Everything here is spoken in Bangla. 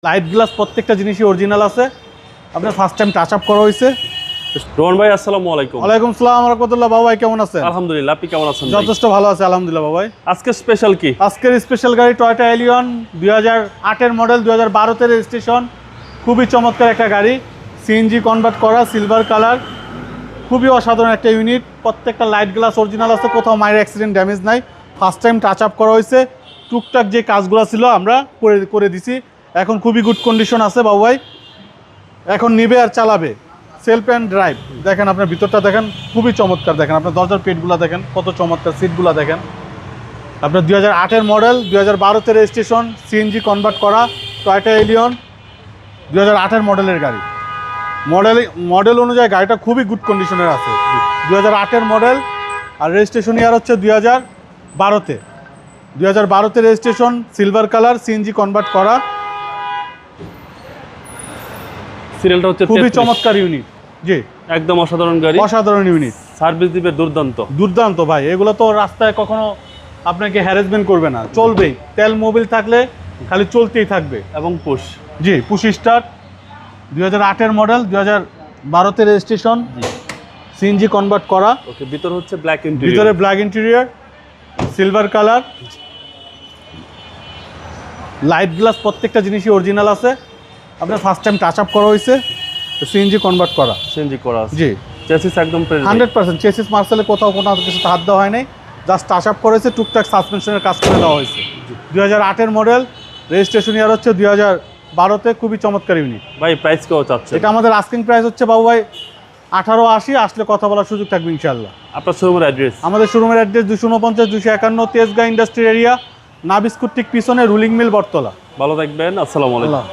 লাইট গ্লাস প্রত্যেকটা জিনিসই অরিজিনাল আছে। আপনার ফার্স্ট টাইম টাচ আপ করা হয়েছে। রোহন ভাই আসসালামু আলাইকুম। ওয়ালাইকুম আসসালাম রাহমাতুল্লাহ। বাবা ভাই কেমন আছেন? আলহামদুলিল্লাহ, আপনি কেমন আছেন? যথেষ্ট ভালো আছে আলহামদুলিল্লাহ। বাবা ভাই আজকে স্পেশাল কি? আজকের স্পেশাল গাড়ি টয়োটা এলিয়ন 2008 মডেল, 2012 রেজিস্ট্রেশন। খুবই চমৎকার একটা গাড়ি, সিএনজি কনভার্ট করা, সিলভার কালার, খুবই অসাধারণ একটা ইউনিট। প্রত্যেকটা লাইট গ্লাস অরিজিনাল আছে, কোথাও মাইর অ্যাক্সিডেন্ট ড্যামেজ নাই। ফার্স্ট টাইম টাচ আপ করা হয়েছে। টুকটাক যে কাজগুলো ছিল আমরা করে দিছি। এখন খুবই গুড কন্ডিশন আছে বাবু ভাই। এখন নিবে আর চালাবে, সেলফ অ্যান্ড ড্রাইভ। দেখেন আপনার ভিতরটা দেখেন, খুবই চমৎকার। দেখেন আপনার দরজার পেটগুলো দেখেন কত চমৎকার, সিটগুলো দেখেন। আপনার 2008 মডেল, 2012 রেজিস্ট্রেশন, সিএনজি কনভার্ট করা টয়োটা এলিয়ন 2008 মডেলের গাড়ি। মডেল অনুযায়ী গাড়িটা খুবই গুড কন্ডিশনের আছে। 2008 মডেল আর রেজিস্ট্রেশন ইয়ার হচ্ছে 2012-তে। 2012-তে registration, silver colour, CNG convert করা, সিরিয়ালটা হচ্ছে খুবই চমৎকার ইউনিট। জি, একদম অসাধারণ গাড়ি, অসাধারণ ইউনিট। সার্ভিস দিবে দুর্দান্ত। দুর্দান্ত ভাই, এগুলো তো রাস্তায় কখনো আপনাকে হ্যারাসমেন্ট করবে না, চলবেই। তেল মোবিল থাকলে খালি চলতেই থাকবে। এবং পুশ, জি, পুশ স্টার্ট। 2008 মডেল, 2012-তে রেজিস্ট্রেশন, সিএনজি কনভার্ট করা। ওকে, ভিতর হচ্ছে ব্ল্যাক ইন্টেরিয়র, ভিতরে black interior, silver colour, light glass প্রত্যেকটা জিনিসই অরিজিনাল আছে। আপনার ফার্স্ট টাইম টাচ আপ করা হয়েছে, সিএনজি কনভার্ট করা। সিএনজি করা আছে। জি, চেসিস একদম 100% চেসিস মার্সেলে কোথাও কোনো কিছু হাত দেওয়া হয় নাই, জাস্ট টাচ আপ করেছে, টুকটাক সাসপেনশনের কাজ করে দেওয়া হয়েছে। 2008 মডেল, রেজিস্ট্রেশন ইয়ার হচ্ছে 2012-তে। খুবই চমৎকার ইউনিট। ভাই প্রাইস কেউ চাচ্ছে? এটা আমাদের আস্কিং প্রাইস হচ্ছে বাবু ভাই 1880। আসলে কথা বলার সুযোগ থাকবে ইনশাল্লাহ। আপনার শোরুমের অ্যাড্রেস? আমাদের শোরুমের অ্যাড্রেস 249-251 তেজগাঁ ইন্ডাস্ট্রিয়াল এরিয়া, নাবিস্কুট ঠিক পিছনে, রুলিং মিল, বটতলা। ভালো থাকবেন, আসসালামু আলাইকুম। আল্লাহ।